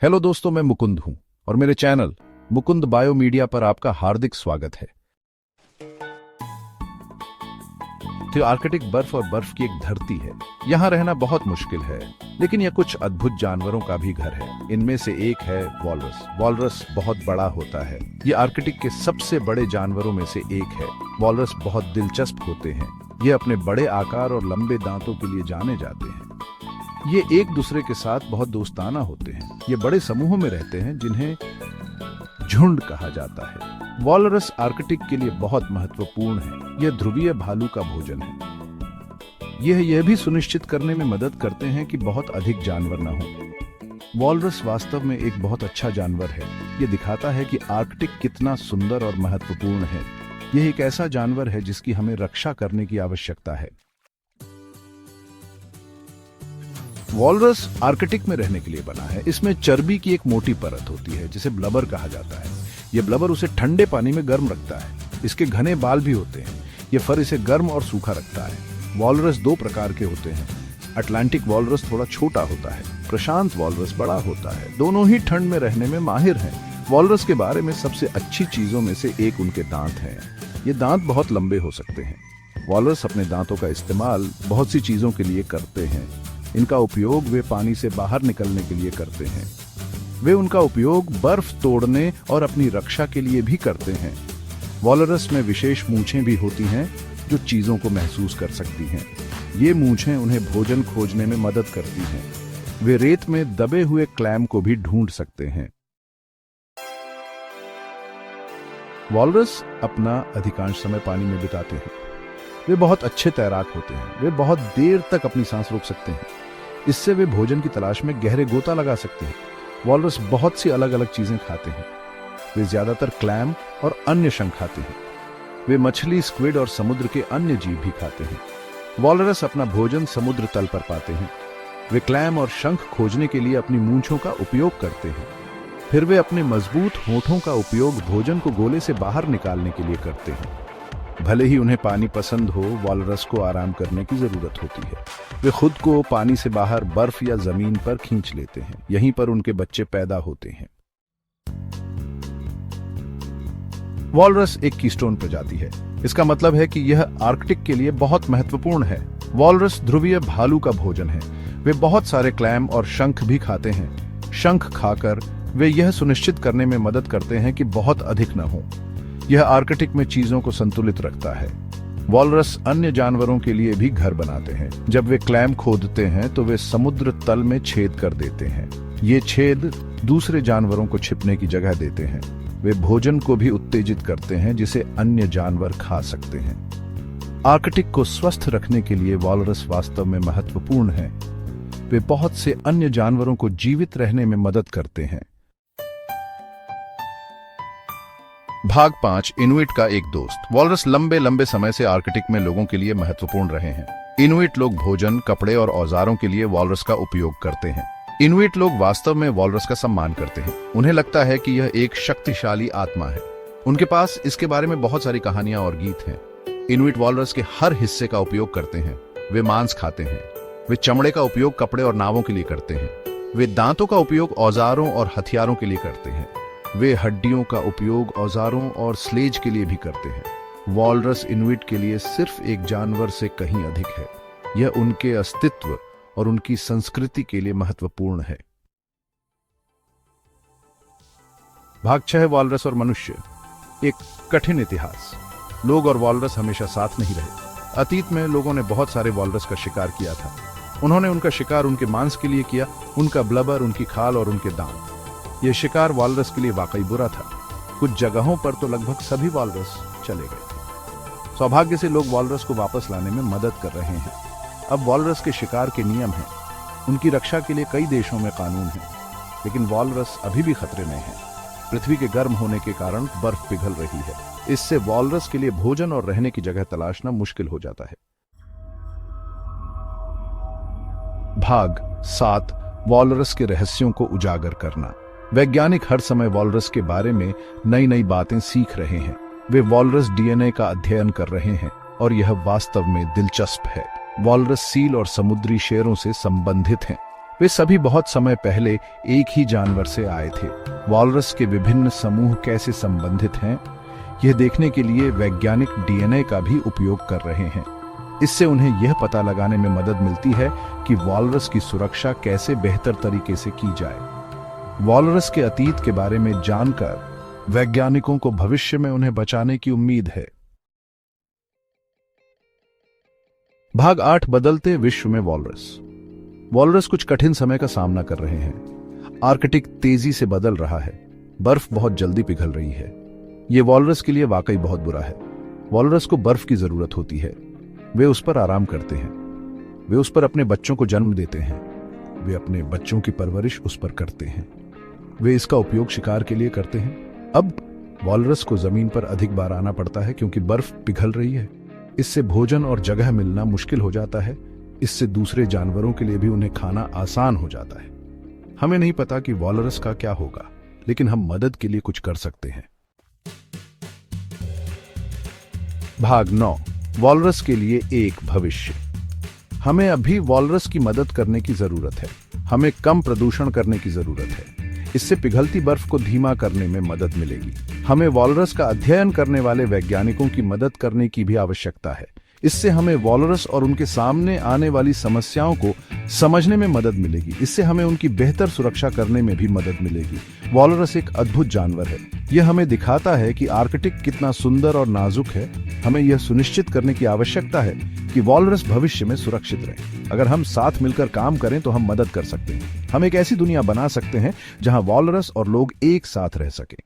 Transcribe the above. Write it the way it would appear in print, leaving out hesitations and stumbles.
Hello दोस्तों, मैं मुकुंद हूं और मेरे चैनल मुकुंद बायो मीडिया पर आपका हार्दिक स्वागत है। तो आर्कटिक बर्फ और बर्फ की एक धरती है। यहाँ रहना बहुत मुश्किल है, लेकिन यह कुछ अद्भुत जानवरों का भी घर है। इनमें से एक है वॉलरस। वॉलरस बहुत बड़ा होता है। ये आर्कटिक के सबसे बड़े जानवरों में से एक है। वॉलरस बहुत दिलचस्प होते हैं। ये अपने बड़े आकार और लंबे दांतों के लिए जाने जाते हैं। ये एक दूसरे के साथ बहुत दोस्ताना होते हैं। ये बड़े समूहों में रहते हैं जिन्हें झुंड कहा जाता है। वॉलरस आर्कटिक के लिए बहुत महत्वपूर्ण है। यह ध्रुवीय भालू का भोजन है। यह भी सुनिश्चित करने में मदद करते हैं कि बहुत अधिक जानवर न हो। वॉलरस वास्तव में एक बहुत अच्छा जानवर है। यह दिखाता है कि आर्कटिक कितना सुंदर और महत्वपूर्ण है। यह एक ऐसा जानवर है जिसकी हमें रक्षा करने की आवश्यकता है। वॉलरस आर्कटिक में रहने के लिए बना है। इसमें चर्बी की एक मोटी परत होती है जिसे ब्लबर कहा जाता है। यह ब्लबर उसे ठंडे पानी में गर्म रखता है। इसके घने बाल भी होते हैं। यह फर इसे गर्म और सूखा रखता है। वॉलरस दो प्रकार के होते हैं। अटलांटिक वॉलरस थोड़ा छोटा होता है। प्रशांत वॉलरस बड़ा होता है। दोनों ही ठंड में रहने में माहिर हैं। वॉलरस के बारे में सबसे अच्छी चीजों में से एक उनके दांत हैं। ये दांत बहुत लंबे हो सकते हैं। वॉलरस अपने दांतों का इस्तेमाल बहुत सी चीजों के लिए करते हैं। इनका उपयोग वे पानी से बाहर निकलने के लिए करते हैं। वे उनका उपयोग बर्फ तोड़ने और अपनी रक्षा के लिए भी करते हैं। वॉलरस में विशेष मूंछें भी होती हैं जो चीजों को महसूस कर सकती हैं। ये मूंछें उन्हें भोजन खोजने में मदद करती हैं। वे रेत में दबे हुए क्लैम को भी ढूंढ सकते हैं। वॉलरस अपना अधिकांश समय पानी में बिताते हैं। वे बहुत अच्छे तैराक होते हैं। वे बहुत देर तक अपनी सांस रोक सकते हैं। इससे वे भोजन की तलाश में गहरे गोता लगा सकते हैं। वॉलरस बहुत सी अलग अलग चीजें खाते हैं। वे ज्यादातर क्लैम और अन्य शंख खाते हैं। वे मछली, स्क्विड और समुद्र के अन्य जीव भी खाते हैं। वॉलरस अपना भोजन समुद्र तल पर पाते हैं। वे क्लैम और शंख खोजने के लिए अपनी मूंछों का उपयोग करते हैं। फिर वे अपने मजबूत होठों का उपयोग भोजन को गोले से बाहर निकालने के लिए करते हैं। भले ही उन्हें पानी पसंद हो, वॉलरस को आराम करने की जरूरत होती है। वे खुद को पानी से बाहर बर्फ या जमीन पर खींच लेते हैं। यहीं पर उनके बच्चे पैदा होते हैं। वॉलरस एक कीस्टोन प्रजाति है। इसका मतलब है कि यह आर्कटिक के लिए बहुत महत्वपूर्ण है। वॉलरस ध्रुवीय भालू का भोजन है। वे बहुत सारे क्लैम और शंख भी खाते हैं। शंख खाकर वे यह सुनिश्चित करने में मदद करते हैं कि बहुत अधिक न हो। यह आर्कटिक में चीजों को संतुलित रखता है। वॉलरस अन्य जानवरों के लिए भी घर बनाते हैं। जब वे क्लैम खोदते हैं तो वे समुद्र तल में छेद कर देते हैं। ये छेद दूसरे जानवरों को छिपने की जगह देते हैं। वे भोजन को भी उत्तेजित करते हैं जिसे अन्य जानवर खा सकते हैं। आर्कटिक को स्वस्थ रखने के लिए वॉलरस वास्तव में महत्वपूर्ण है। वे बहुत से अन्य जानवरों को जीवित रहने में मदद करते हैं। भाग 5, इनुइट का एक दोस्त। वॉलरस लंबे लंबे समय से आर्कटिक में लोगों के लिए महत्वपूर्ण रहे हैं। इनुइट लोग भोजन, कपड़े और औजारों के लिए वॉलरस का उपयोग करते हैं। इनुइट लोग वास्तव में वॉलरस का सम्मान करते हैं। उन्हें लगता है कि यह एक शक्तिशाली आत्मा है। उनके पास इसके बारे में बहुत सारी कहानियां और गीत हैं। इनुइट वॉलरस के हर हिस्से का उपयोग करते हैं। वे मांस खाते हैं। वे चमड़े का उपयोग कपड़े और नावों के लिए करते हैं। वे दांतों का उपयोग औजारों और हथियारों के लिए करते हैं। वे हड्डियों का उपयोग औजारों और स्लेज के लिए भी करते हैं। वॉलरस इनुइट के लिए सिर्फ एक जानवर से कहीं अधिक है। यह उनके अस्तित्व और उनकी संस्कृति के लिए महत्वपूर्ण है। भाग 6, वॉलरस और मनुष्य। एक कठिन इतिहास। लोग और वॉलरस हमेशा साथ नहीं रहे। अतीत में लोगों ने बहुत सारे वॉलरस का शिकार किया था। उन्होंने उनका शिकार उनके मांस के लिए किया, उनका ब्लबर, उनकी खाल और उनके दांत। यह शिकार वॉलरस के लिए वाकई बुरा था। कुछ जगहों पर तो लगभग सभी वॉलरस चले गए थे। सौभाग्य से लोग वॉलरस को वापस लाने में मदद कर रहे हैं। अब वॉलरस के शिकार के नियम हैं। उनकी रक्षा के लिए कई देशों में कानून हैं, लेकिन वॉलरस अभी भी खतरे में है। पृथ्वी के गर्म होने के कारण बर्फ पिघल रही है। इससे वॉलरस के लिए भोजन और रहने की जगह तलाशना मुश्किल हो जाता है। भाग 7, वॉलरस के रहस्यों को उजागर करना। वैज्ञानिक हर समय वॉलरस के बारे में नई नई बातें सीख रहे हैं। वे वॉलरस डीएनए का अध्ययन कर रहे हैं और यह वास्तव में दिलचस्प है। वॉलरस सील और समुद्री शेरों से संबंधित हैं। वे सभी बहुत समय पहले एक ही जानवर से आए थे। वॉलरस के विभिन्न समूह कैसे संबंधित हैं, यह देखने के लिए वैज्ञानिक डीएनए का भी उपयोग कर रहे हैं। इससे उन्हें यह पता लगाने में मदद मिलती है कि वॉलरस की सुरक्षा कैसे बेहतर तरीके से की जाए। वॉलरस के अतीत के बारे में जानकर वैज्ञानिकों को भविष्य में उन्हें बचाने की उम्मीद है। भाग 8, बदलते विश्व में वॉलरस। वॉलरस कुछ कठिन समय का सामना कर रहे हैं। आर्कटिक तेजी से बदल रहा है, बर्फ बहुत जल्दी पिघल रही है। यह वॉलरस के लिए वाकई बहुत बुरा है। वॉलरस को बर्फ की जरूरत होती है। वे उस पर आराम करते हैं, वे उस पर अपने बच्चों को जन्म देते हैं, वे अपने बच्चों की परवरिश उस पर करते हैं, वे इसका उपयोग शिकार के लिए करते हैं। अब वॉलरस को जमीन पर अधिक बार आना पड़ता है क्योंकि बर्फ पिघल रही है। इससे भोजन और जगह मिलना मुश्किल हो जाता है। इससे दूसरे जानवरों के लिए भी उन्हें खाना आसान हो जाता है। हमें नहीं पता कि वॉलरस का क्या होगा, लेकिन हम मदद के लिए कुछ कर सकते हैं। भाग 9, वॉलरस के लिए एक भविष्य। हमें अभी वॉलरस की मदद करने की जरूरत है। हमें कम प्रदूषण करने की जरूरत है। इससे पिघलती बर्फ को धीमा करने में मदद मिलेगी। हमें वॉलरस का अध्ययन करने वाले वैज्ञानिकों की मदद करने की भी आवश्यकता है। इससे हमें वॉलरस और उनके सामने आने वाली समस्याओं को समझने में मदद मिलेगी। इससे हमें उनकी बेहतर सुरक्षा करने में भी मदद मिलेगी। वॉलरस एक अद्भुत जानवर है। यह हमें दिखाता है कि आर्कटिक कितना सुंदर और नाजुक है। हमें यह सुनिश्चित करने की आवश्यकता है कि वॉलरस भविष्य में सुरक्षित रहे। अगर हम साथ मिलकर काम करें तो हम मदद कर सकते हैं। हम एक ऐसी दुनिया बना सकते हैं जहां वॉलरस और लोग एक साथ रह सकें।